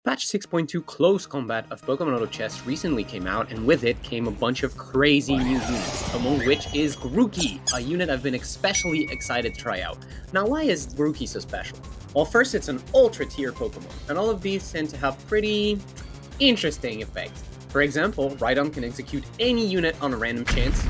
Patch 6.2 Close Combat of Pokemon Auto Chess recently came out, and with it came a bunch of crazy new units, among which is Grookey, a unit I've been especially excited to try out. Now, why is Grookey so special? Well, first, it's an Ultra tier Pokemon, and all of these tend to have pretty interesting effects. For example, Rhydon can execute any unit on a random chance.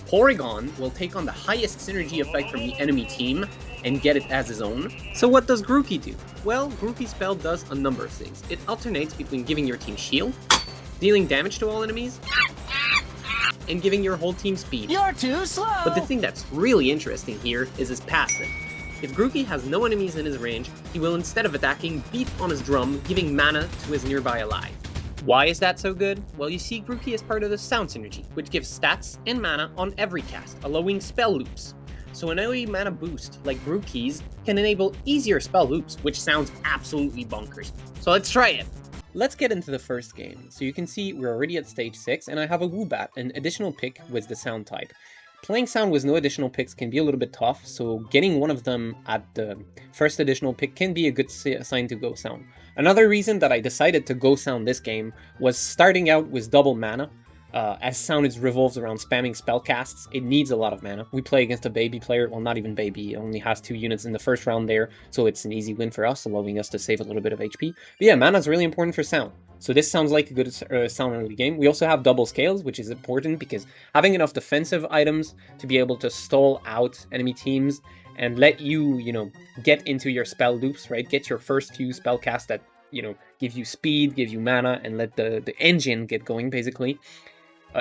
Porygon will take on the highest synergy effect from the enemy team and get it as his own. So what does Grookey do? Well, Grookey's spell does a number of things. It alternates between giving your team shield, dealing damage to all enemies, and giving your whole team speed. You're too slow! But the thing that's really interesting here is his passive. If Grookey has no enemies in his range, he will, instead of attacking, beat on his drum, giving mana to his nearby ally. Why is that so good? Well, you see, Grookey is part of the Sound Synergy, which gives stats and mana on every cast, allowing spell loops. So an AoE mana boost, like Grookey's, can enable easier spell loops, which sounds absolutely bonkers. So let's try it! Let's get into the first game. So you can see we're already at stage 6, and I have a Woobat, an additional pick with the Sound type. Playing Sound with no additional picks can be a little bit tough, so getting one of them at the first additional pick can be a good sign to go Sound. Another reason that I decided to go Sound this game was starting out with double mana. As Sound revolves around spamming spellcasts, it needs a lot of mana. We play against a baby player, well, not even baby, it only has 2 units in the first round there, so it's an easy win for us, allowing us to save a little bit of HP. But yeah, mana is really important for Sound. So this sounds like a good Sound early game. We also have double scales, which is important because having enough defensive items to be able to stall out enemy teams and let you, get into your spell loops, right? Get your first few spell casts that, give you speed, give you mana, and let the engine get going, basically.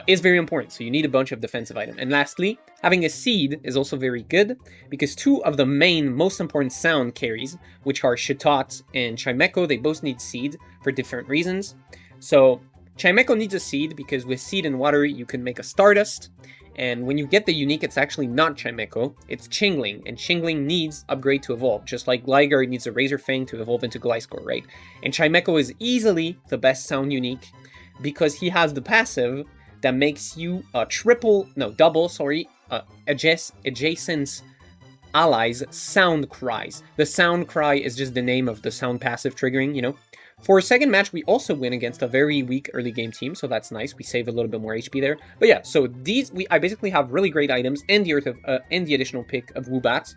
Is very important, so you need a bunch of defensive items. And lastly, having a seed is also very good, because 2 of the main, most important Sound carries, which are Shitot and Chimecho, they both need seed for different reasons. So Chimecho needs a seed, because with seed and water you can make a Stardust, and when you get the unique, it's actually not Chimecho, it's Chingling, and Chingling needs upgrade to evolve, just like Gligar needs a Razor Fang to evolve into Gliscor, right? And Chimecho is easily the best Sound unique, because he has the passive that makes you double adjacent allies Sound Cries. The Sound Cry is just the name of the Sound passive triggering, For a second match, we also win against a very weak early game team, so that's nice. We save a little bit more HP there. But yeah, so I basically have really great items and the additional pick of Woobats.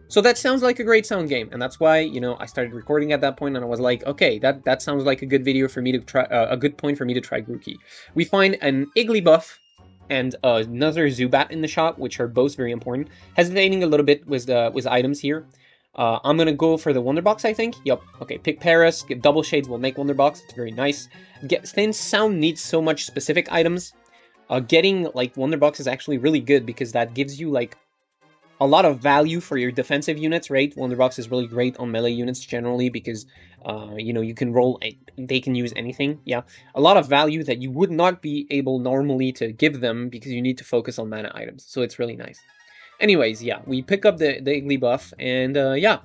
So that sounds like a great Sound game, and that's why, I started recording at that point, and I was like, okay, that sounds like a good video for me to try, a good point for me to try Grookey. We find an Igglybuff and another Zubat in the shop, which are both very important. Hesitating a little bit with items here. I'm gonna go for the Wonder Box, I think. Yep. Okay, pick Paris, get Double Shades, will make Wonder Box. It's very nice. Since Sound needs so much specific items, getting, Wonder Box is actually really good, because that gives you, a lot of value for your defensive units, right? Wonder Box is really great on melee units generally because, you can roll, they can use anything, yeah. A lot of value that you would not be able normally to give them because you need to focus on mana items, so it's really nice. Anyways, yeah, we pick up the Igglybuff, and yeah,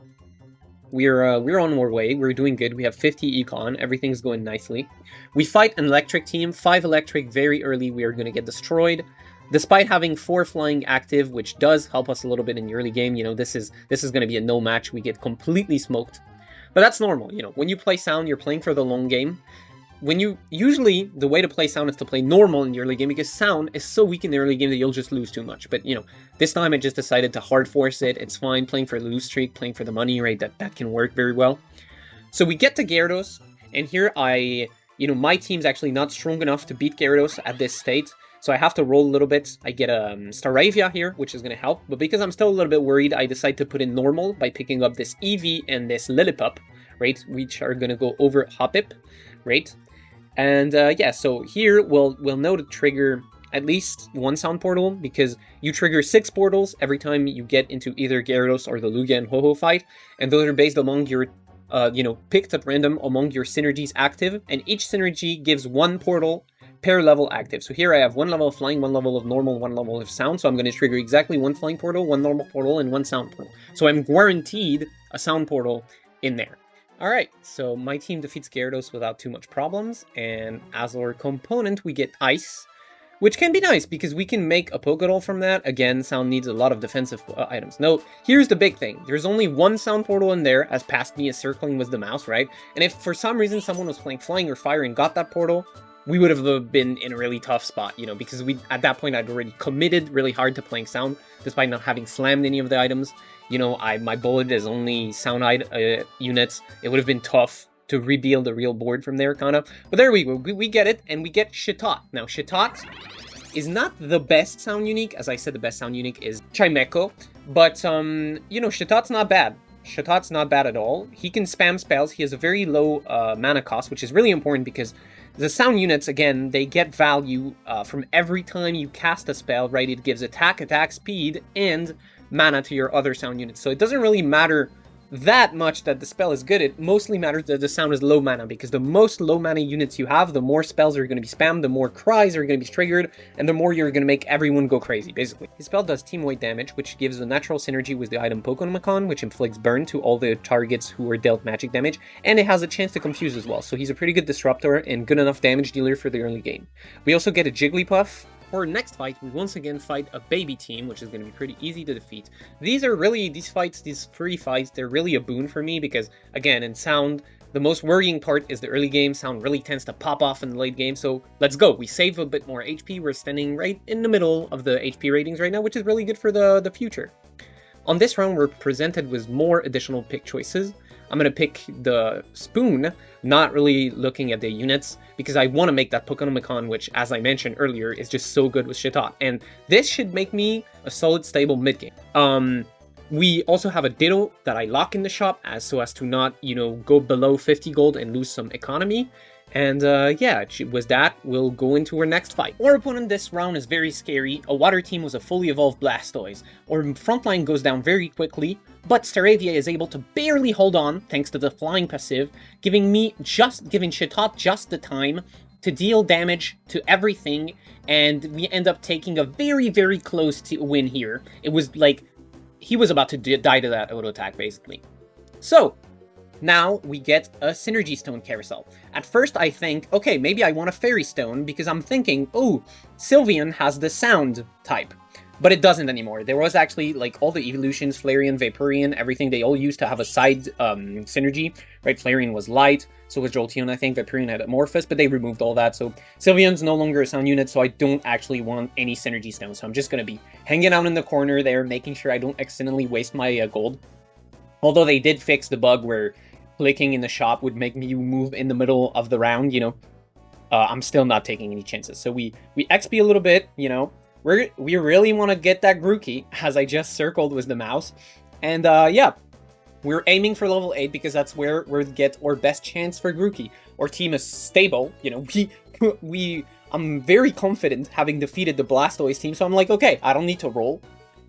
we're on our way, we're doing good, we have 50 econ, everything's going nicely. We fight an electric team, 5 electric very early, we are going to get destroyed. Despite having 4 flying active, which does help us a little bit in the early game, this is going to be a no match, we get completely smoked. But that's normal, when you play Sound, you're playing for the long game. Usually, the way to play Sound is to play normal in the early game, because Sound is so weak in the early game that you'll just lose too much. But, this time I just decided to hard force it, it's fine, playing for the lose streak, playing for the money, right, that can work very well. So we get to Gyarados, and here my team's actually not strong enough to beat Gyarados at this state. So I have to roll a little bit. I get a Staravia here, which is going to help. But because I'm still a little bit worried, I decide to put in normal by picking up this Eevee and this Lillipup, right? Which are going to go over Hoppip, right? And yeah, so here we'll know to trigger at least 1 Sound portal, because you trigger 6 portals every time you get into either Gyarados or the Lugia and Ho-Oh fight. And those are based among your, picked at random among your synergies active. And each synergy gives 1 portal per level active. So here I have 1 level of flying, 1 level of normal, 1 level of sound. So I'm going to trigger exactly 1 flying portal, 1 normal portal, and 1 sound portal. So I'm guaranteed a sound portal in there. Alright, so my team defeats Gyarados without too much problems, and as our component we get Ice, which can be nice because we can make a Pokédoll from that. Again, Sound needs a lot of defensive items. Note, here's the big thing. There's only one Sound portal in there, as past me as circling was the mouse, right? And if for some reason someone was playing Flying or Fire and got that portal, we would have been in a really tough spot, you know, because at that point I'd already committed really hard to playing Sound, despite not having slammed any of the items. You know, my bullet is only Sound units. It would have been tough to rebuild a real board from there, kind of. But there we go. We get it, and we get Shitot. Now, Shitot is not the best Sound unique. As I said, the best Sound unique is Chimecho. But, you know, Shitot's not bad. Shitot's not bad at all. He can spam spells. He has a very low mana cost, which is really important because the Sound units, again, they get value from every time you cast a spell, right? It gives attack speed, and mana to your other Sound units. So it doesn't really matter that much that the spell is good. It mostly matters that the Sound is low mana, because the most low mana units you have, the more spells are going to be spammed, the more cries are going to be triggered, and the more you're going to make everyone go crazy, basically. His spell does team weight damage, which gives a natural synergy with the item Pokémon, which inflicts burn to all the targets who are dealt magic damage, and it has a chance to confuse as well, so he's a pretty good disruptor and good enough damage dealer for the early game. We also get a Jigglypuff. For our next fight, we once again fight a baby team, which is going to be pretty easy to defeat. These free fights, they're really a boon for me because, again, in Sound, the most worrying part is the early game. Sound really tends to pop off in the late game, so let's go. We save a bit more HP. We're standing right in the middle of the HP ratings right now, which is really good for the future. On this round, we're presented with more additional pick choices. I'm going to pick the Spoon, not really looking at the units, because I want to make that Pokémon, which, as I mentioned earlier, is just so good with Shitot. And this should make me a solid, stable mid-game. We also have a Ditto that I lock in the shop so as to not, you know, go below 50 gold and lose some economy. And yeah, with that, we'll go into our next fight. Our opponent this round is very scary. A water team was a fully evolved Blastoise. Our frontline goes down very quickly, but Staravia is able to barely hold on thanks to the flying passive, giving Shitot just the time to deal damage to everything, and we end up taking a very, very close to win here. It was like, he was about to die to that auto attack, basically. So, now we get a Synergy Stone Carousel. At first I think, okay, maybe I want a Fairy Stone, because I'm thinking, oh, Sylveon has the Sound type. But it doesn't anymore. There was actually, like, all the evolutions, Flareon, Vaporeon, everything, they all used to have a side synergy, right? Flareon was light, so was Jolteon, I think. Vaporeon had Amorphous, but they removed all that, so Sylveon's no longer a Sound unit, so I don't actually want any Synergy Stones. So I'm just going to be hanging out in the corner there, making sure I don't accidentally waste my gold. Although they did fix the bug where clicking in the shop would make me move in the middle of the round, you know. I'm still not taking any chances. So we XP a little bit, you know. We really want to get that Grookey, as I just circled with the mouse. And yeah, we're aiming for level 8 because that's where we get our best chance for Grookey. Our team is stable, you know. I'm very confident having defeated the Blastoise team, so I'm like, okay, I don't need to roll.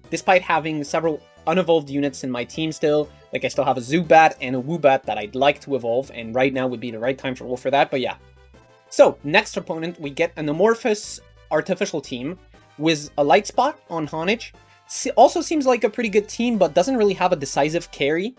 Despite having several unevolved units in my team still, like I still have a Zubat and a Woobat that I'd like to evolve, and right now would be the right time to roll for that, but yeah. So, next opponent, we get an amorphous artificial team with a Light Spot on Honage. Also seems like a pretty good team, but doesn't really have a decisive carry.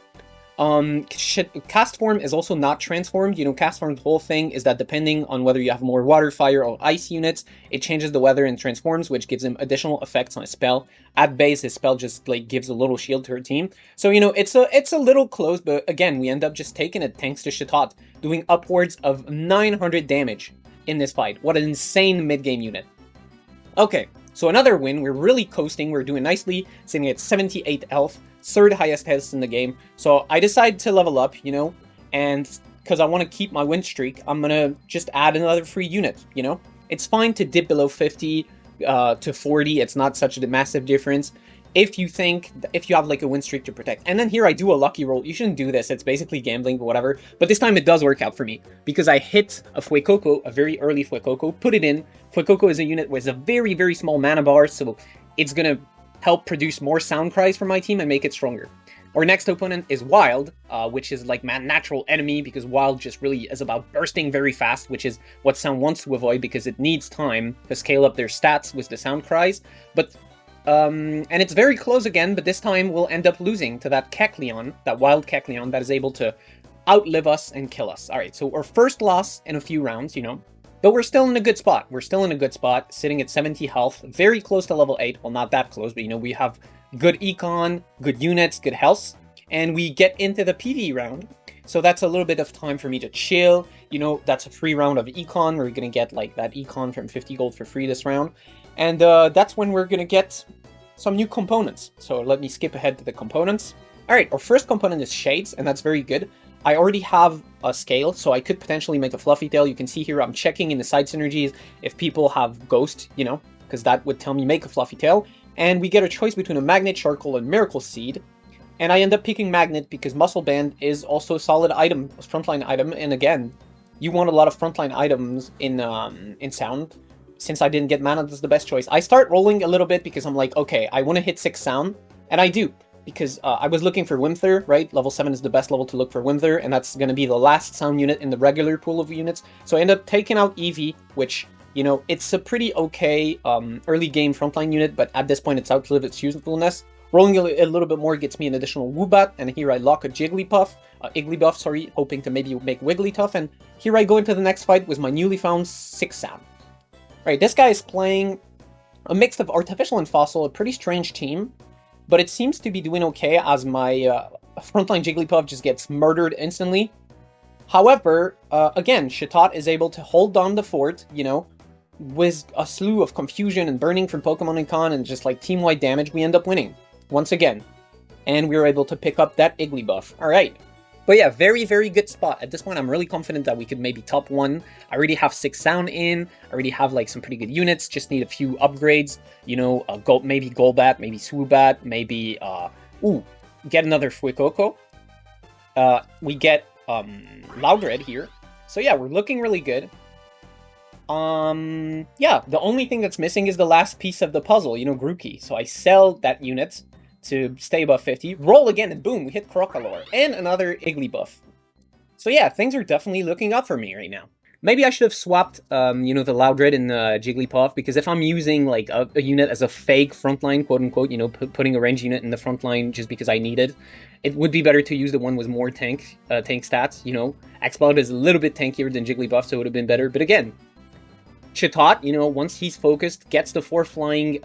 Cast Form is also not transformed. You know, Cast Form's whole thing is that depending on whether you have more Water, Fire, or Ice units, it changes the weather and transforms, which gives him additional effects on his spell. At base, his spell just, like, gives a little shield to her team. So, you know, it's a little close, but again, we end up just taking it thanks to Shitot, doing upwards of 900 damage in this fight. What an insane mid-game unit. Okay, so another win. We're really coasting. We're doing nicely, sitting at 78 health. Third highest health in the game. So I decided to level up, you know, and because I want to keep my win streak, I'm going to just add another free unit, you know. It's fine to dip below 50 to 40. It's not such a massive difference. If you have like a win streak to protect. And then here I do a lucky roll. You shouldn't do this. It's basically gambling, but whatever. But this time it does work out for me because I hit a Fuecoco, a very early Fuecoco, put it in. Fuecoco is a unit with a very, very small mana bar, so it's going to help produce more Sound Cries for my team and make it stronger. Our next opponent is Wild, which is like my natural enemy because Wild just really is about bursting very fast, which is what Sound wants to avoid because it needs time to scale up their stats with the Sound Cries. But and it's very close again, but this time we'll end up losing to that Kecleon, that Wild Kecleon that is able to outlive us and kill us. Alright, so our first loss in a few rounds, you know. But we're still in a good spot. We're still in a good spot, sitting at 70 health, very close to level 8. Well, not that close, but, you know, we have good econ, good units, good health, and we get into the PvE round. So that's a little bit of time for me to chill. You know, that's a free round of econ. We're going to get, like, that econ from 50 gold for free this round. And that's when we're going to get some new components. So let me skip ahead to the components. All right, our first component is Shades, and that's very good. I already have a scale, so I could potentially make a Fluffy Tail. You can see here I'm checking in the side synergies if people have Ghost, you know, because that would tell me make a Fluffy Tail. And we get a choice between a Magnet, Charcoal, and Miracle Seed. And I end up picking Magnet because Muscle Band is also a solid item, a frontline item. And again, you want a lot of frontline items in Sound. Since I didn't get Mana, that's the best choice. I start rolling a little bit because I'm like, okay, I want to hit 6 Sound, and I do. Because I was looking for Wimther, right? Level 7 is the best level to look for Wimther, and that's going to be the last Sound unit in the regular pool of units. So I end up taking out Eevee, which, you know, it's a pretty okay early game frontline unit, but at this point it's outlived its usefulness. Rolling a little bit more gets me an additional Woobat, and here I lock a Igglybuff, sorry, hoping to maybe make Wigglytuff, and here I go into the next fight with my newly found 6 Sound. Right, this guy is playing a mix of Artificial and Fossil, a pretty strange team. But it seems to be doing okay as my frontline Jigglypuff just gets murdered instantly. However, again, Chatot is able to hold down the fort, you know, with a slew of confusion and burning from Pokemon and Con and just like team-wide damage, we end up winning once again. And we were able to pick up that Igglybuff. Alright. But yeah, very, very good spot. At this point, I'm really confident that we could maybe top 1. I already have 6 Sound in. I already have, like, some pretty good units. Just need a few upgrades. You know, maybe Golbat, maybe Swoobat, maybe, get another Fuecoco. We get, Loudred here. So yeah, we're looking really good. Yeah, the only thing that's missing is the last piece of the puzzle, you know, Grookey. So I sell that unit to stay above 50, roll again, and boom, we hit Crocalor, and another Igglybuff. So yeah, things are definitely looking up for me right now. Maybe I should have swapped, you know, the Loudred and the Jigglypuff, because if I'm using, like, a unit as a fake frontline, quote-unquote, you know, putting a range unit in the frontline just because I need it would be better to use the one with more tank stats, you know. Exploud is a little bit tankier than Jigglypuff, so it would have been better, but again, Chatot, you know, once he's focused, gets the 4 flying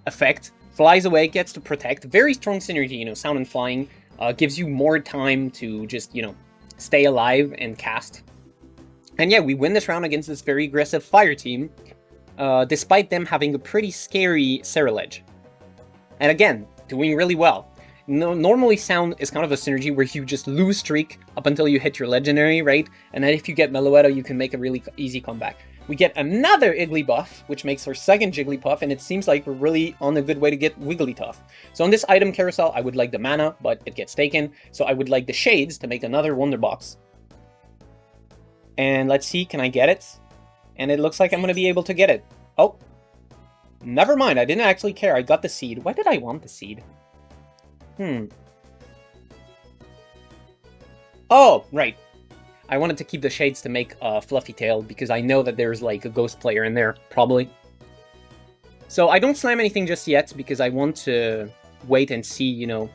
effect, flies away, gets to protect. Very strong synergy, you know, Sound and Flying. Gives you more time to just, you know, stay alive and cast. And yeah, we win this round against this very aggressive Fire team, despite them having a pretty scary Ceruledge. And again, doing really well. Normally Sound is kind of a synergy where you just lose streak up until you hit your Legendary, right? And then if you get Meloetta, you can make a really easy comeback. We get another Igglybuff, which makes our second Jigglypuff, and it seems like we're really on a good way to get Wigglytuff. So on this item carousel, I would like the Mana, but it gets taken. So I would like the Shades to make another Wonder Box. And let's see, can I get it? And it looks like I'm going to be able to get it. Oh, never mind, I didn't actually care. I got the seed. Why did I want the seed? Oh, right. I wanted to keep the Shades to make a Fluffy Tail, because I know that there's, like, a Ghost player in there, probably. So I don't slam anything just yet, because I want to wait and see, you know,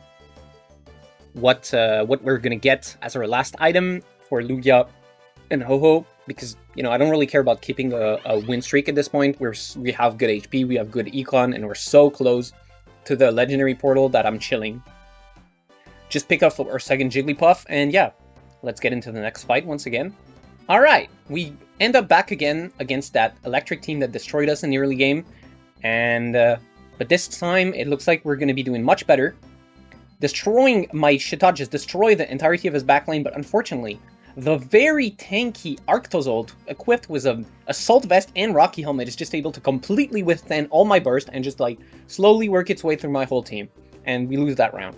what we're gonna get as our last item for Lugia and Ho-Ho, because, you know, I don't really care about keeping a win streak at this point. We have good HP, we have good econ, and we're so close to the Legendary Portal that I'm chilling. Just pick up our second Jigglypuff, and yeah. Let's get into the next fight once again. Alright, we end up back again against that electric team that destroyed us in the early game. And, but this time, it looks like we're going to be doing much better. Destroying my Chatot just destroyed the entirety of his backline, but unfortunately, the very tanky Arctozolt, equipped with a Assault Vest and Rocky Helmet, is just able to completely withstand all my burst and just, like, slowly work its way through my whole team. And we lose that round.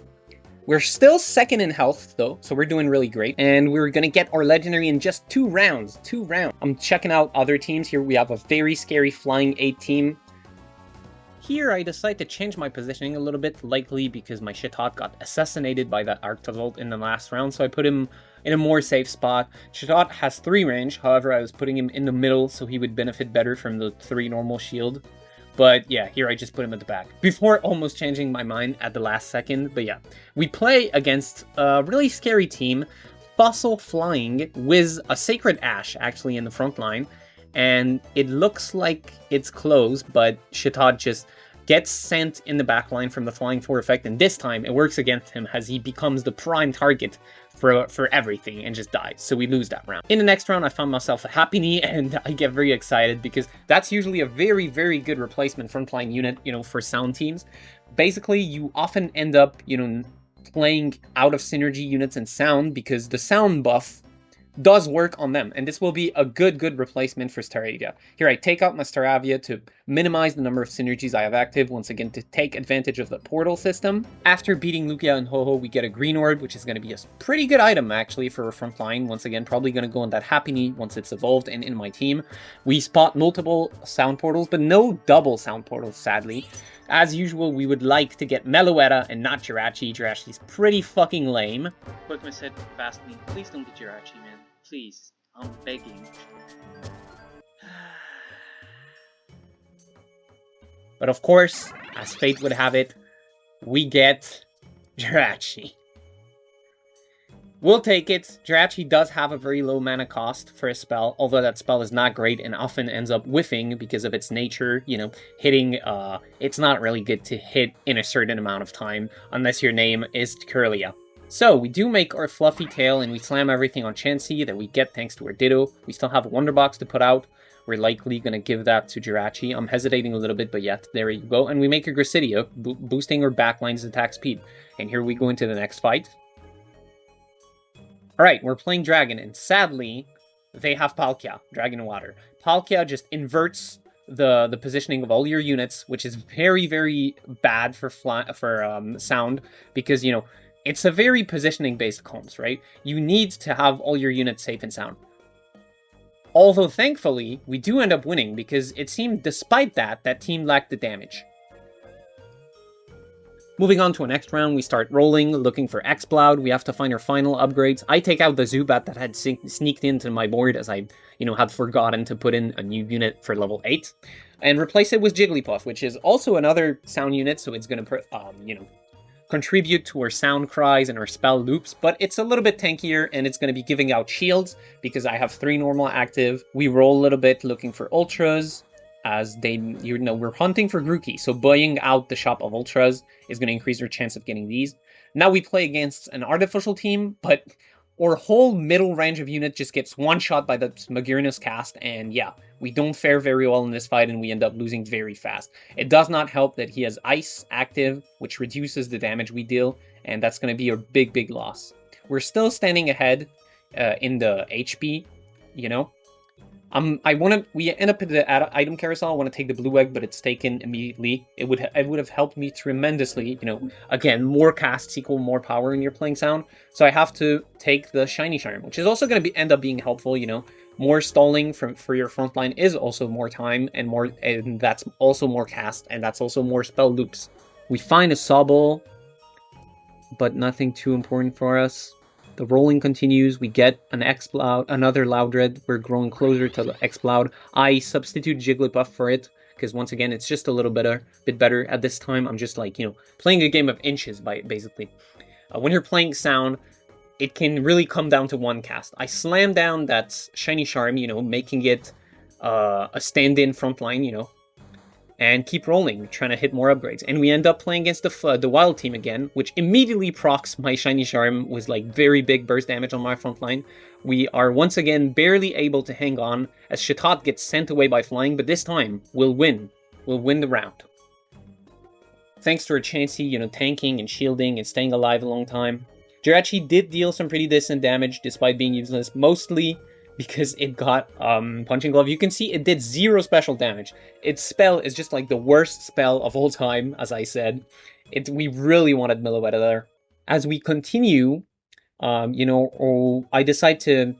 We're still second in health, though, so we're doing really great. And we're going to get our Legendary in just 2 rounds. 2 rounds. I'm checking out other teams. Here we have a very scary Flying 8 team. Here I decide to change my positioning a little bit, likely because my Chatot got assassinated by that Arctozolt in the last round, so I put him in a more safe spot. Chatot has 3 range, however I was putting him in the middle so he would benefit better from the 3 normal shield. But yeah, here I just put him at the back, before almost changing my mind at the last second. But yeah, we play against a really scary team, Fossil Flying, with a Sacred Ash actually in the front line. and it looks like it's close, but Chitot just gets sent in the backline from the Flying 4 effect, and this time it works against him as he becomes the prime target for everything and just dies, so we lose that round. In the next round, I found myself a Happy Knee, and I get very excited because that's usually a very, very good replacement frontline unit, for sound teams. Basically, you often end up, playing out of synergy units and sound because the sound buff does work on them, and this will be a good replacement for Staravia. Here I take out my Staravia to minimize the number of synergies I have active, once again to take advantage of the portal system. After beating Lugia and Ho-Oh, we get a Green Orb, which is going to be a pretty good item actually for a frontline. Once again, probably going to go on that Happy Knee once it's evolved and in my team. We spot multiple sound portals, but no double sound portals, sadly. As usual, we would like to get Meloetta and not Jirachi. Jirachi's pretty fucking lame. Pokemon said fastly, please don't get Jirachi, man. Please, I'm begging. But of course, as fate would have it, we get Jirachi. We'll take it. Jirachi does have a very low mana cost for a spell, although that spell is not great and often ends up whiffing because of its nature, hitting, it's not really good to hit in a certain amount of time, unless your name is Curlia. So, we do make our fluffy tail and we slam everything on Chansey that we get thanks to our Ditto. We still have a Wonder Box to put out. We're likely going to give that to Jirachi. I'm hesitating a little bit, but yeah, there you go. And we make a Gracidia, boosting our backline's attack speed. And here we go into the next fight. Alright, we're playing Dragon, and sadly, they have Palkia, Dragon and Water. Palkia just inverts the positioning of all your units, which is very, very bad for sound, because, it's a very positioning-based comms, right? You need to have all your units safe and sound. Although, thankfully, we do end up winning, because it seemed, despite that team lacked the damage. Moving on to our next round, we start rolling, looking for Exploud. We have to find our final upgrades. I take out the Zubat that had sneaked into my board, as I, had forgotten to put in a new unit for level 8. And replace it with Jigglypuff, which is also another sound unit, so it's going to, contribute to our sound cries and our spell loops, but it's a little bit tankier, and it's going to be giving out shields because I have 3 normal active. We roll a little bit looking for ultras, as we're hunting for Grookey, so buying out the shop of ultras is going to increase our chance of getting these. Now we play against an artificial team, but our whole middle range of unit just gets one-shot by the Magirnus cast, and yeah, we don't fare very well in this fight, and we end up losing very fast. It does not help that he has Ice active, which reduces the damage we deal, and that's going to be a big loss. We're still standing ahead in the HP, we end up at the item carousel. I want to take the blue egg, but it's taken immediately. It would have helped me tremendously. Again, more casts equal more power when you're playing sound. So I have to take the shiny charm, which is also going to end up being helpful. More stalling for your frontline is also more time and that's also more cast, and that's also more spell loops. We find a Sobble, but nothing too important for us. The rolling continues. We get an Exploud, another Loudred. We're growing closer to the Exploud. I substitute Jigglypuff for it, because once again, it's just a little bit better. At this time, I'm just like, playing a game of inches, basically. When you're playing sound, it can really come down to one cast. I slam down that Shiny Charm, making it a stand-in frontline, and keep rolling, trying to hit more upgrades. And we end up playing against the Wild team again, which immediately procs my Shiny Charm with very big burst damage on my front line. We are once again barely able to hang on as Chitot gets sent away by flying, but this time we'll win. We'll win the round. Thanks to our Chansey, tanking and shielding and staying alive a long time. Jirachi did deal some pretty decent damage despite being useless, mostly because it got Punching Glove. You can see it did 0 special damage. Its spell is just the worst spell of all time, as I said. We really wanted Meloetta there. As we continue, I decide to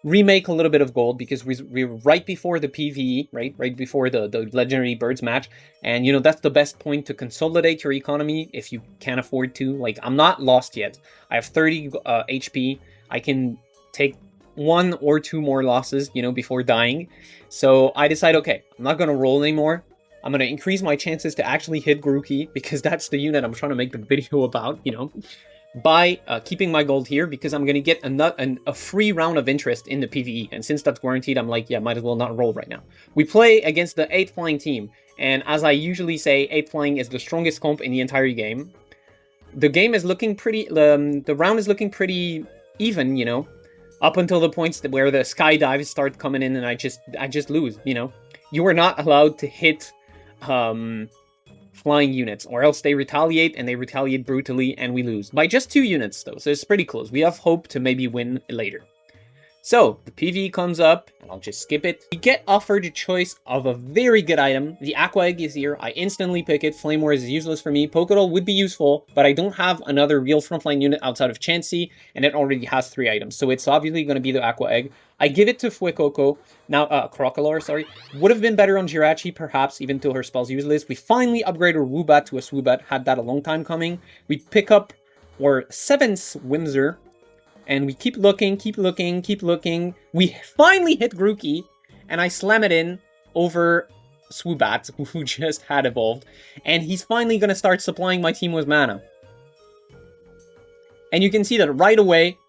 remake a little bit of gold because we're right before the PvE, right before the Legendary Birds match, and that's the best point to consolidate your economy if you can't afford to. I'm not lost yet. I have 30 HP. I can take 1 or 2 more losses, before dying. So I decide, okay, I'm not going to roll anymore. I'm going to increase my chances to actually hit Grookey, because that's the unit I'm trying to make the video about, by keeping my gold here, because I'm going to get a free round of interest in the PvE. And since that's guaranteed, I'm like, yeah, might as well not roll right now. We play against the 8th flying team. And as I usually say, 8th flying is the strongest comp in the entire game. The game is looking pretty... the round is looking pretty even, you know, up until the points where the skydives start coming in and I just lose, you know. You are not allowed to hit flying units, or else they retaliate, and they retaliate brutally, and we lose. By just 2 units, though, so it's pretty close. We have hope to maybe win later. So, the PvE comes up, and I'll just skip it. We get offered a choice of a very good item. The Aqua Egg is here. I instantly pick it. Flame Wars is useless for me. Pokédoll would be useful, but I don't have another real frontline unit outside of Chansey, and it already has 3 items. So it's obviously going to be the Aqua Egg. I give it to Fuecoco. Now, Crocolore, sorry. Would have been better on Jirachi, perhaps, even though her spell's useless. We finally upgraded Woobat to a Swoobat. Had that a long time coming. We pick up our 7th Whimsir. And we keep looking, keep looking, keep looking. We finally hit Grookey, and I slam it in over Swoobat, who just had evolved. And he's finally going to start supplying my team with mana. And you can see that right away,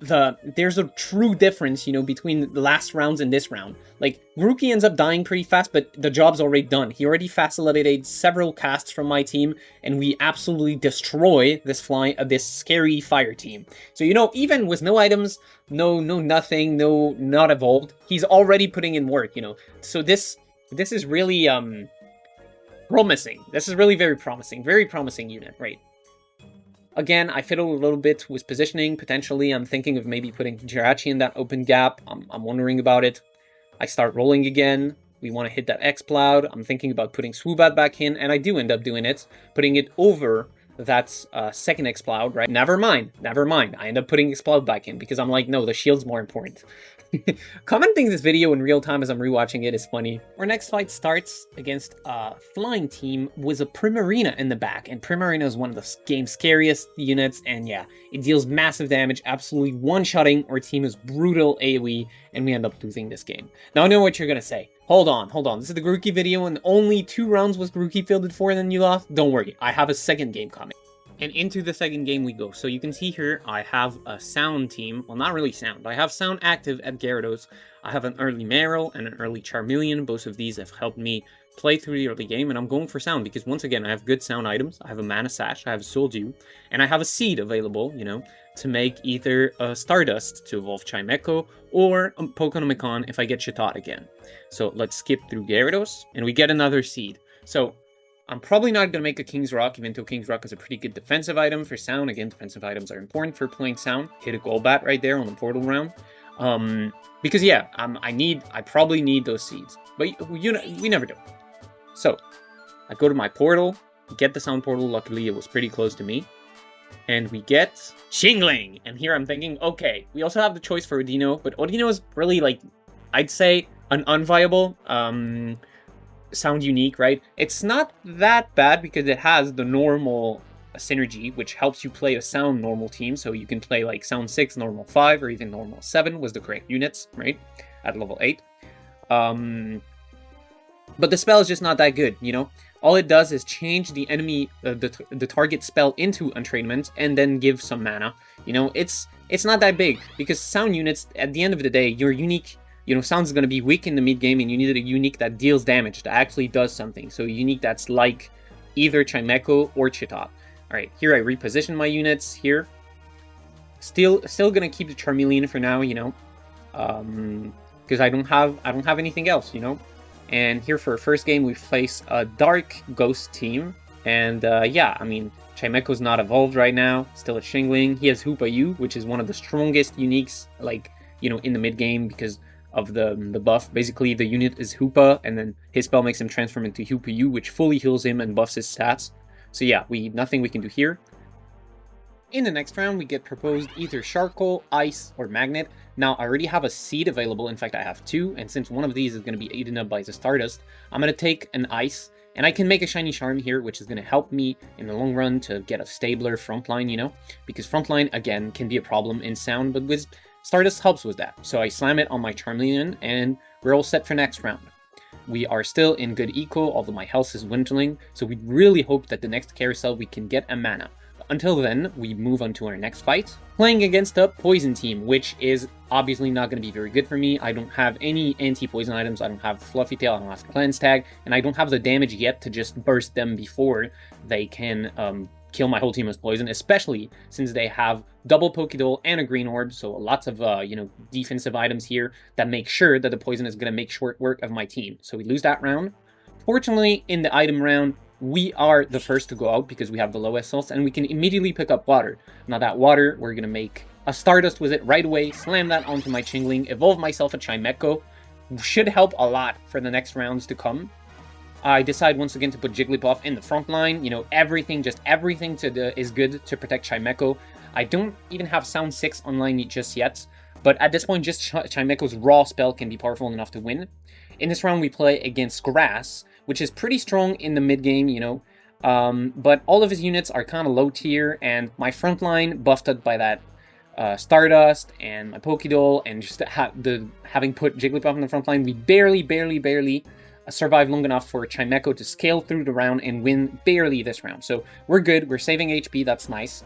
there's a true difference, you know, between the last rounds and this round. Like, Grookey ends up dying pretty fast, but the job's already done. He already facilitated several casts from my team, and we absolutely destroy this scary fire team. So, you know, even with no items, no nothing, not evolved, he's already putting in work, you know. So this is really promising. This is really very promising unit, right? Again, I fiddle a little bit with positioning, potentially. I'm thinking of maybe putting Jirachi in that open gap. I'm wondering about it. I start rolling again. We want to hit that X-Cloud. I'm thinking about putting Swoobat back in, and I do end up doing it. Putting it over that 2nd X-Cloud, right? Never mind. I end up putting X-Cloud back in, because I'm like, no, the shield's more important. Commenting this video in real time as I'm rewatching it is funny. Our next fight starts against a flying team with a Primarina in the back, and Primarina is one of the game's scariest units, and yeah, it deals massive damage, absolutely one-shotting our team is brutal AoE, and we end up losing this game. Now I know what you're gonna say. Hold on, this is the Grookey video, and only 2 rounds was Grookey fielded for, and then you lost? Don't worry, I have a 2nd game coming. And into the 2nd game we go. So you can see here, I have a Sound team. Well, not really Sound. I have Sound active at Gyarados. I have an early Marill and an early Charmeleon. Both of these have helped me play through the early game. And I'm going for Sound because, once again, I have good Sound items. I have a Mana Sash, I have a Soul Dew, and I have a Seed available, you know, to make either a Stardust to evolve Chimecho or a Pokémon if I get Chatot again. So let's skip through Gyarados, and we get another Seed. So I'm probably not going to make a King's Rock, even though King's Rock is a pretty good defensive item for Sound. Again, defensive items are important for playing Sound. Hit a Golbat right there on the portal round. Because yeah, I probably need those seeds. But you know, we never do. So, I go to my portal, get the Sound portal. Luckily, it was pretty close to me. And we get Shingling. And here I'm thinking, okay, we also have the choice for Odino, but Odino is really, like, I'd say an unviable Sound unique, right? It's not that bad because it has the normal synergy, which helps you play a Sound normal team, so you can play like Sound 6, normal 5, or even normal 7 was the correct units, right? At level 8. But the spell is just not that good, you know? All it does is change the enemy, the target spell into entrainment, and then give some mana. You know, it's not that big, because Sound units, at the end of the day, your unique, you know, Sound's going to be weak in the mid-game, and you need a unique that deals damage, that actually does something. So a unique that's like either Chimecho or Chatot. Alright, here I reposition my units here. Still going to keep the Charmeleon for now, you know. Because I don't have anything else, you know. And here for our first game, we face a Dark Ghost team. And yeah, I mean, Chimecho's not evolved right now. Still a Shingling. He has Hoopa-Yu, which is one of the strongest uniques, like, you know, in the mid-game because of the buff. Basically, the unit is Hoopa, and then his spell makes him transform into Hoopa-Yu, which fully heals him and buffs his stats. So yeah, nothing we can do here. In the next round, we get proposed either Charcoal, Ice, or Magnet. Now, I already have a Seed available. In fact, I have 2, and since one of these is going to be eaten up by the Stardust, I'm going to take an Ice, and I can make a Shiny Charm here, which is going to help me in the long run to get a stabler frontline, you know? Because frontline, again, can be a problem in Sound, but with Stardust helps with that. So I slam it on my Charmeleon, and we're all set for next round. We are still in good eco, although my health is dwindling, so we really hope that the next carousel we can get a mana. until then, we move on to our next fight, playing against a Poison team, which is obviously not going to be very good for me. I don't have any anti-poison items, I don't have Fluffy Tail, I don't have Cleanse Tag, and I don't have the damage yet to just burst them before they can kill my whole team with poison, especially since they have double Pokédoll and a Green Orb, so lots of, defensive items here that make sure that the poison is going to make short work of my team. So we lose that round. Fortunately, in the item round, we are the first to go out because we have the lowest health, and we can immediately pick up water. Now that water, we're going to make a Stardust with it right away, slam that onto my Chingling, evolve myself a Chimecho. Should help a lot for the next rounds to come. I decide once again to put Jigglypuff in the front line. Everything is good to protect Chimecho. I don't even have Sound 6 online just yet, but at this point, just Chimecho's raw spell can be powerful enough to win. In this round, we play against Grass, which is pretty strong in the mid-game, but all of his units are kind of low tier, and my front line, buffed up by that Stardust and my Pokédoll, and just having put Jigglypuff in the front line, we barely survive long enough for Chimecho to scale through the round and win barely this round. So we're good, we're saving HP, that's nice.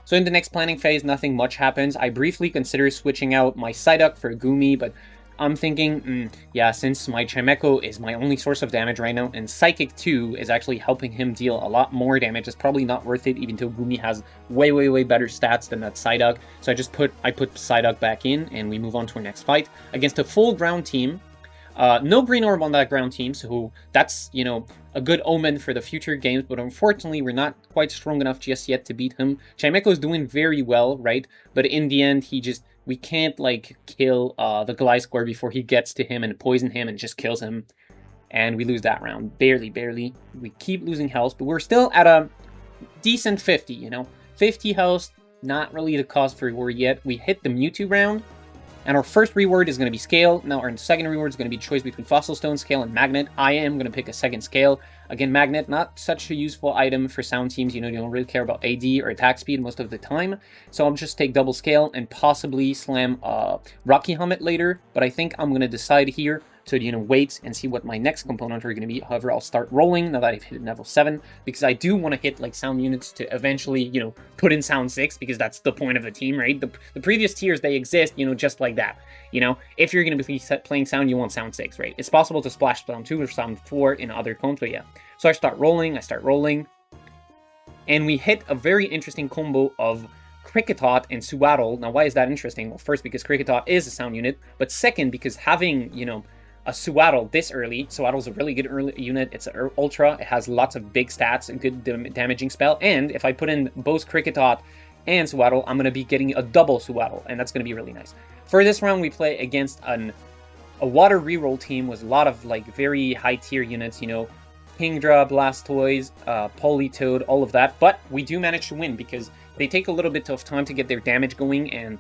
So in the next planning phase, nothing much happens. I briefly consider switching out my Psyduck for Goomy, but I'm thinking, yeah, since my Chimecho is my only source of damage right now, and Psychic 2 is actually helping him deal a lot more damage, it's probably not worth it, even though Goomy has way better stats than that Psyduck. So I put Psyduck back in, and we move on to our next fight against a full ground team. No Green Orb on that ground team, so that's, a good omen for the future games, but unfortunately, we're not quite strong enough just yet to beat him. Chimecho's doing very well, right? But in the end, we can't, kill the Gliscor before he gets to him and poison him and just kills him. And we lose that round. Barely. We keep losing health, but we're still at a decent 50, 50 health, not really the cause for worry yet. We hit the Mewtwo round, and our first reward is going to be Scale. Now our second reward is going to be choice between Fossil Stone, Scale, and Magnet. I am going to pick a second Scale. Again, Magnet, not such a useful item for sound teams. You don't really care about AD or attack speed most of the time. So I'll just take double Scale and possibly slam Rocky Helmet later. But I think I'm going to decide here to, wait and see what my next component are going to be. However, I'll start rolling now that I've hit level 7, because I do want to hit, sound units to eventually, put in Sound 6, because that's the point of the team, right? The previous tiers, they exist, just like that. If you're going to be playing Sound, you want Sound 6, right? It's possible to splash Sound 2 or Sound 4 in other clones, but yeah. So I start rolling, and we hit a very interesting combo of Kricketot and Sewaddle. Now, why is that interesting? Well, first, because Kricketot is a sound unit, but second, because having, a Sewaddle this early, Sewaddle's a really good early unit, it's an Ultra, it has lots of big stats, a good damaging spell, and if I put in both Kricketot and Sewaddle, I'm going to be getting a double Sewaddle, and that's going to be really nice. For this round, we play against a water reroll team with a lot of, very high tier units, Kingdra, Blastoise, Politoed, all of that, but we do manage to win because they take a little bit of time to get their damage going, and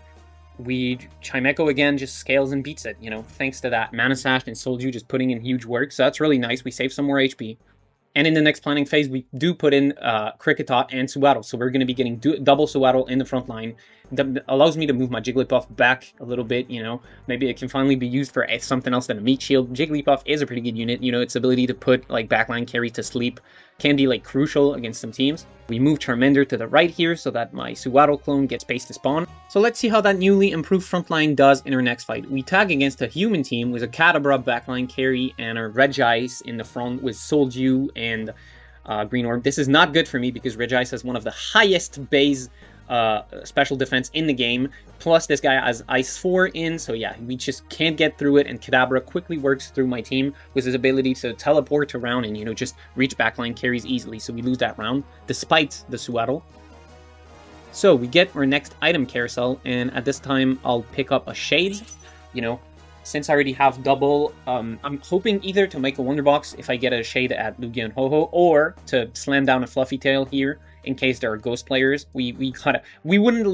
Chimecho again just scales and beats it, thanks to that Mana Sash and Solju just putting in huge work, so that's really nice. We save some more HP. And in the next planning phase, we do put in Kricketot and Sewaddle, so we're going to be getting double Sewaddle in the front line. That allows me to move my Jigglypuff back a little bit, maybe it can finally be used for something else than a meat shield. Jigglypuff is a pretty good unit, its ability to put, backline carry to sleep can be, crucial against some teams. We move Charmander to the right here so that my Sewaddle clone gets space to spawn. So let's see how that newly improved frontline does in our next fight. We tag against a human team with a Kadabra backline carry and a Regice in the front with Solju and Green Orb. This is not good for me because Regice has one of the highest base special defense in the game, plus this guy has Ice 4 in, so yeah, we just can't get through it, and Kadabra quickly works through my team with his ability to teleport around and, just reach backline carries easily, so we lose that round, despite the Sewaddle. So we get our next item carousel, and at this time, I'll pick up a Shade, since I already have double, I'm hoping either to make a Wonder Box if I get a Shade at Lugia and Ho-Oh, or to slam down a Fluffy Tail here, in case there are ghost players. We wouldn't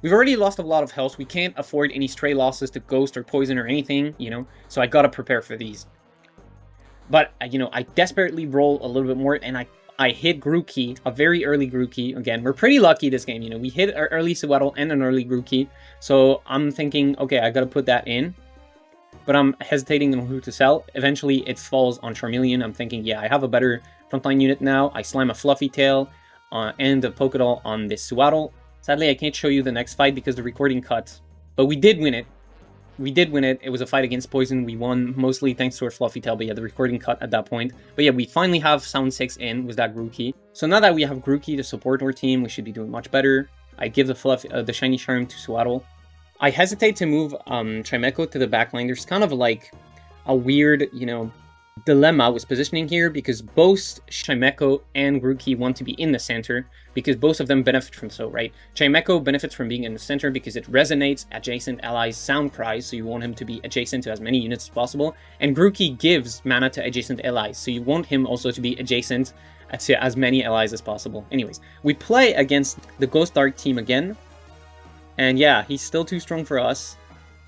we've already lost a lot of health. We can't afford any stray losses to ghost or poison or anything, so I gotta prepare for these. But, I desperately roll a little bit more, and I hit Grookey, a very early Grookey. Again, we're pretty lucky this game, we hit our early Sewaddle and an early Grookey, so I'm thinking, okay, I gotta put that in. But I'm hesitating on who to sell. Eventually, it falls on Charmeleon. I'm thinking, yeah, I have a better frontline unit now. I slam a Fluffy Tail. and a Pokédoll on this Suwaddle. Sadly, I can't show you the next fight because the recording cut, but we did win it. We did win it. It was a fight against Poison. We won mostly thanks to our Fluffy Tail, but yeah, the recording cut at that point. But yeah, we finally have Sound 6 in with that Grookey. So now that we have Grookey to support our team, we should be doing much better. I give the Shiny Charm to Suwaddle. I hesitate to move Chimecho to the backline. There's kind of like a weird, dilemma with positioning here because both Chimecho and Grookey want to be in the center because both of them benefit from right? Chimecho benefits from being in the center because it resonates adjacent allies' sound cries, so you want him to be adjacent to as many units as possible, and Grookey gives mana to adjacent allies, so you want him also to be adjacent to as many allies as possible. Anyways, we play against the Ghost Dark team again, and yeah, he's still too strong for us.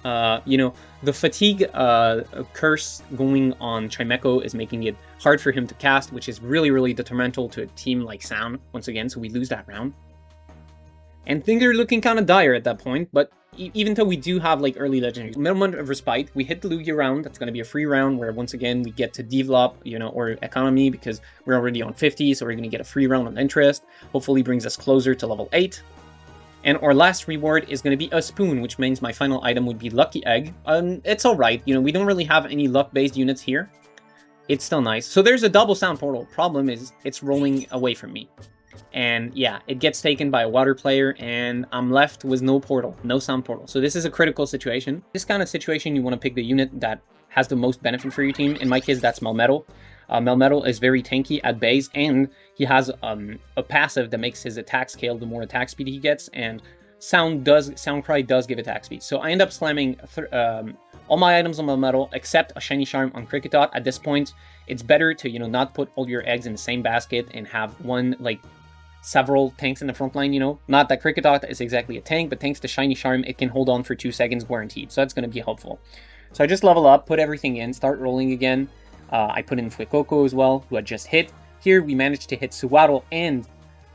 The fatigue curse going on Chimecho is making it hard for him to cast, which is really, really detrimental to a team like Sound, once again, so we lose that round. And things are looking kind of dire at that point, but even though we do have like early legendaries, Moment of Respite, we hit the Lugia round, that's going to be a free round where once again we get to develop, or economy because we're already on 50, so we're going to get a free round on interest, hopefully brings us closer to level 8. And our last reward is going to be a spoon, which means my final item would be Lucky Egg. It's alright, we don't really have any luck-based units here. It's still nice. So there's a double sound portal. Problem is, it's rolling away from me. And yeah, it gets taken by a water player, and I'm left with no portal, no sound portal. So this is a critical situation. This kind of situation, you want to pick the unit that has the most benefit for your team. In my case, that's Melmetal. Melmetal is very tanky at base, and he has a passive that makes his attack scale the more attack speed he gets, and Sound Cry does give attack speed. So I end up slamming all my items on Melmetal except a Shiny Charm on Kricketot. At this point, it's better to not put all your eggs in the same basket and have several tanks in the front line, Not that Kricketot is exactly a tank, but thanks to Shiny Charm, it can hold on for 2 seconds guaranteed, so that's going to be helpful. So I just level up, put everything in, start rolling again. I put in Fuecoco as well, who had just hit. Here we managed to hit Suwaddle and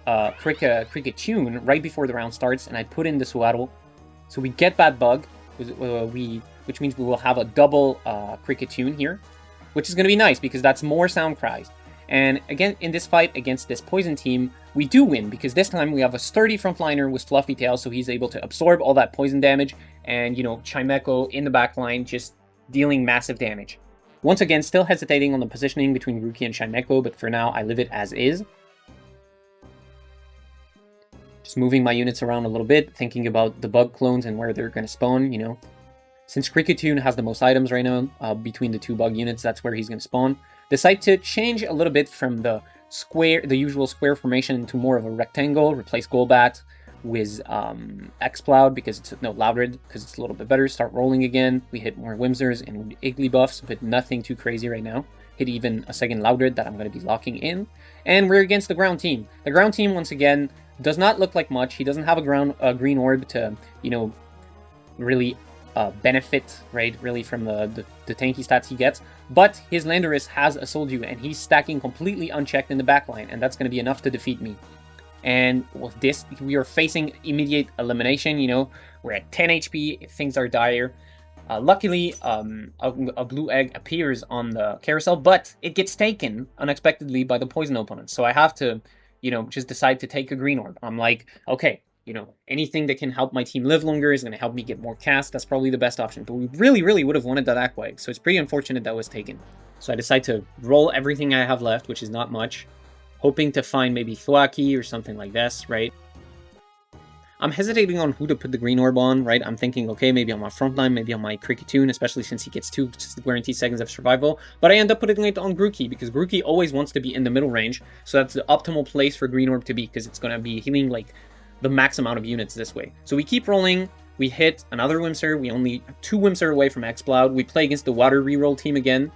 Cricketune right before the round starts, and I put in the Suwaddle. So we get that bug, which means we will have a double Cricketune here, which is going to be nice because that's more sound cries. And again, in this fight against this Poison team, we do win because this time we have a sturdy frontliner with Fluffy Tail, so he's able to absorb all that poison damage, and Chimecho in the backline just dealing massive damage. Once again, still hesitating on the positioning between Grookey and Chimecho, but for now, I leave it as is. Just moving my units around a little bit, thinking about the bug clones and where they're going to spawn, Since Cricketune has the most items right now, between the 2 bug units, that's where he's going to spawn. Decide to change a little bit from the usual square formation into more of a rectangle, replace Golbat with Exploud because it's Loudred because it's a little bit better. Start rolling again. We hit more Whimsers and Igglybuffs, but nothing too crazy right now. Hit even a second Loudred that I'm going to be locking in. And we're against the ground team. The ground team, once again, does not look like much. He doesn't have a green orb to, really benefit, right, really from the tanky stats he gets. But his Landorus has a Soldew, and he's stacking completely unchecked in the backline, and that's going to be enough to defeat me. And with this, we are facing immediate elimination, We're at 10 HP, things are dire. Luckily, a blue egg appears on the carousel, but it gets taken unexpectedly by the poison opponent. So I have to, just decide to take a green orb. I'm like, okay, anything that can help my team live longer is going to help me get more cast. That's probably the best option. But we really, really would have wanted that Aqua Egg, so it's pretty unfortunate that was taken. So I decide to roll everything I have left, which is not much, hoping to find maybe Thwackey or something like this, right? I'm hesitating on who to put the green orb on, right? I'm thinking, okay, maybe on my frontline, maybe on my Cricketune, especially since he gets 2 guaranteed seconds of survival. But I end up putting it on Grookey, because Grookey always wants to be in the middle range, so that's the optimal place for green orb to be, because it's going to be healing, the max amount of units this way. So we keep rolling, we hit another Whimsir, we only 2 Whimsir away from Exploud, we play against the Water Reroll team again.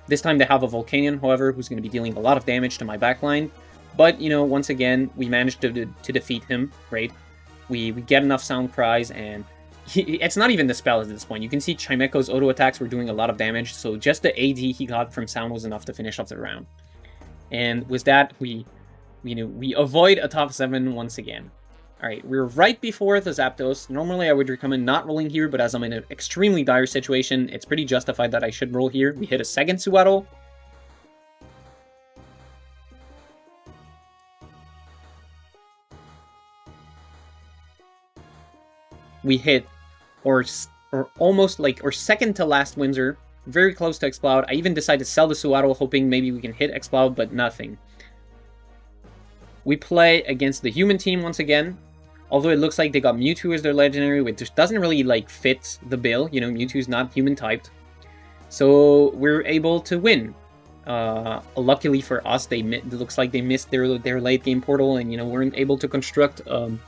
This time they have a Volcanion, however, who's going to be dealing a lot of damage to my backline. But, once again, we managed to defeat him, right? We get enough sound cries, and it's not even the spell at this point. You can see Chimecho's auto attacks were doing a lot of damage, so just the AD he got from sound was enough to finish off the round. And with that, we avoid a top 7 once again. Alright, we're right before the Zapdos. Normally I would recommend not rolling here, but as I'm in an extremely dire situation, it's pretty justified that I should roll here. We hit a second Suwaddle. we hit or almost like or second to last Windsor, very close to Exploud. I even decided to sell the Suwaddle, hoping maybe we can hit Exploud, but nothing. We play against the human team once again, although it looks like they got Mewtwo as their legendary, which just doesn't really like fit the bill. You know, Mewtwo's not human typed, so we're able to win. Luckily for us, it looks like they missed their late game portal, and weren't able to construct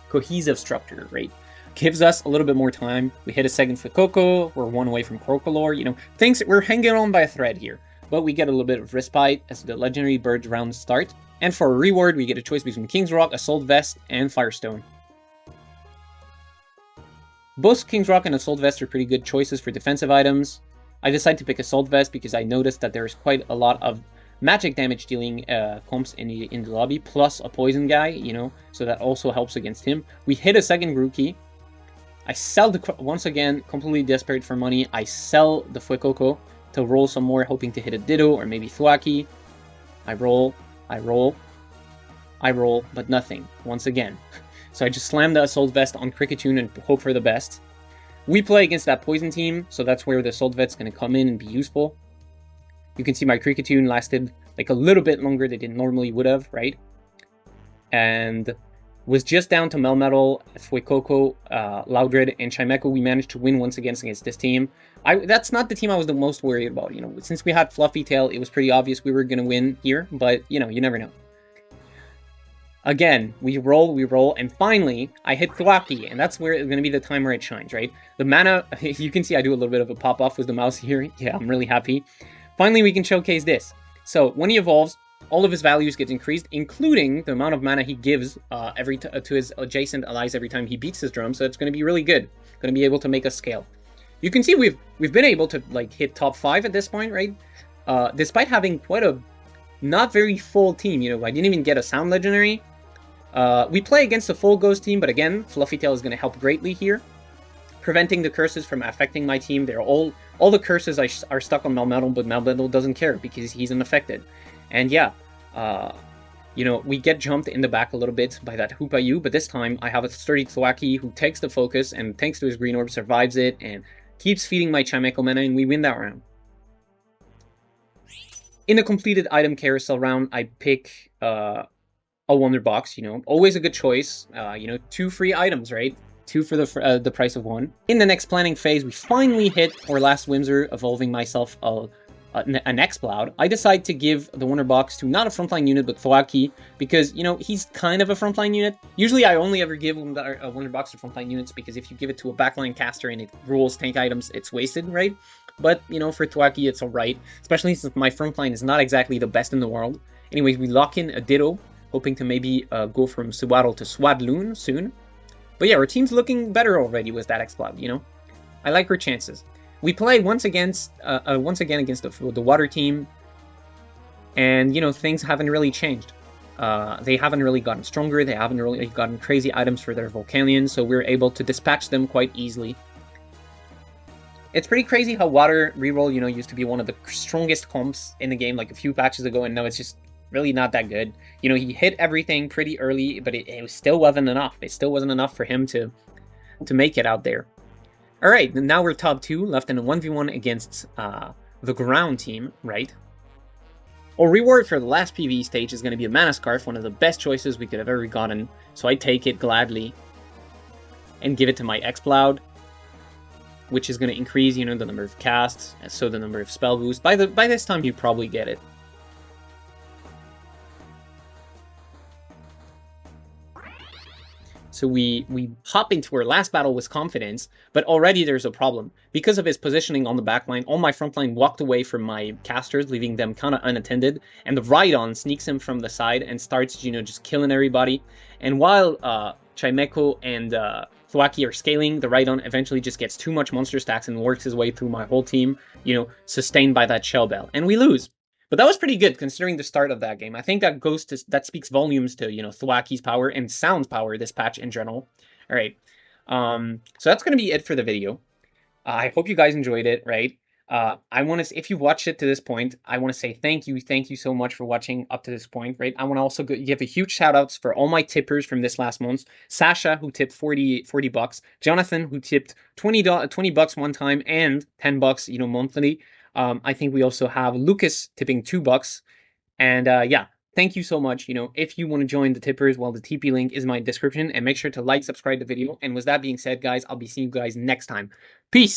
cohesive structure. Right, gives us a little bit more time. We hit a second for Coco. We're one away from Crocolore. Things we're hanging on by a thread here, but we get a little bit of respite as the legendary bird rounds start. And for a reward, we get a choice between King's Rock, Assault Vest, and Firestone. Both King's Rock and Assault Vest are pretty good choices for defensive items. I decided to pick Assault Vest because I noticed that there's quite a lot of magic damage dealing comps in the lobby, plus a poison guy, so that also helps against him. We hit a second Grookey. I sell once again, completely desperate for money. I sell the Fuecoco to roll some more, hoping to hit a Ditto or maybe Thwackey. I roll, but nothing, once again. So I just slam the Assault Vest on Kricketune and hope for the best. We play against that Poison team, so that's where the Assault Vest's going to come in and be useful. You can see my Kricketune lasted like a little bit longer than it normally would have, right? And was just down to Melmetal, Fuecoco, Loudred, and Chimecho. We managed to win once again against this team. That's not the team I was the most worried about. Since we had Fluffy Tail, it was pretty obvious we were going to win here, but, you never know. Again, we roll, and finally, I hit Thwackey, and that's where it's going to be the time where it shines, right? The mana, you can see I do a little bit of a pop-off with the mouse here. Yeah, I'm really happy. Finally, we can showcase this. So, when he evolves, all of his values get increased, including the amount of mana he gives to his adjacent allies every time he beats his drum, so it's going to be really good. Going to be able to make us scale. You can see we've been able to hit top 5 at this point, right? Despite having quite a not very full team, I didn't even get a Sound Legendary. We play against a full Ghost team, but again, Fluffy Tail is going to help greatly here, preventing the curses from affecting my team. They're all the curses are stuck on Melmetal, but Melmetal doesn't care because he's unaffected. And yeah, we get jumped in the back a little bit by that Hoopa-Yu, but this time I have a sturdy Thwackey who takes the focus and thanks to his Green Orb survives it and keeps feeding my Chimecho mana, and we win that round. In the completed item carousel round, I pick a Wonder Box, always a good choice. 2 free items, right? 2 for the price of 1. In the next planning phase, we finally hit our last Windsor, evolving myself an Exploud. I decide to give the Wonder Box to not a frontline unit, but Thwackey, because, he's kind of a frontline unit. Usually I only ever give a Wonder Box to frontline units, because if you give it to a backline caster and it rules tank items, it's wasted, right? But, for Thwackey, it's alright, especially since my frontline is not exactly the best in the world. Anyways, we lock in a Ditto, hoping to maybe go from Suwaddle to Swadloon soon. But yeah, our team's looking better already with that Exploud, I like our chances. We play once again against the Water team, and, things haven't really changed. They haven't really gotten stronger, they haven't really gotten crazy items for their Volcanions, so we're able to dispatch them quite easily. It's pretty crazy how Water reroll, used to be one of the strongest comps in the game like a few patches ago, and now it's just really not that good. He hit everything pretty early, but it still wasn't enough. It still wasn't enough for him to make it out there. Alright, now we're top 2, left in a 1v1 against the Ground team, right? Our reward for the last PvE stage is going to be a Mana Scarf, one of the best choices we could have ever gotten, so I take it gladly and give it to my Exploud, which is going to increase, the number of casts, and so the number of spell boosts. By this time, you probably get it. So we hop into our last battle with confidence, but already there's a problem. Because of his positioning on the backline, all my frontline walked away from my casters, leaving them kind of unattended, and the Rhydon sneaks him from the side and starts, just killing everybody. And while Chimecho and Thwackey are scaling, the Rhydon eventually just gets too much monster stacks and works his way through my whole team, sustained by that Shell Bell. And we lose. But that was pretty good considering the start of that game. I think that speaks volumes to, Thwackey's power and Sound's power this patch in general. Alright, so that's going to be it for the video. I hope you guys enjoyed it, right? I want to, if you've watched it to this point, I want to say thank you so much for watching up to this point, right? I want to also give a huge shout outs for all my tippers from this last month. Sasha, who tipped 40 bucks. Jonathan, who tipped $20 one time and $10, monthly. I think we also have Lucas tipping $2. And yeah, thank you so much. If you want to join the tippers, well, the TP link is in my description, and make sure to like, subscribe the video. And with that being said, guys, I'll be seeing you guys next time. Peace.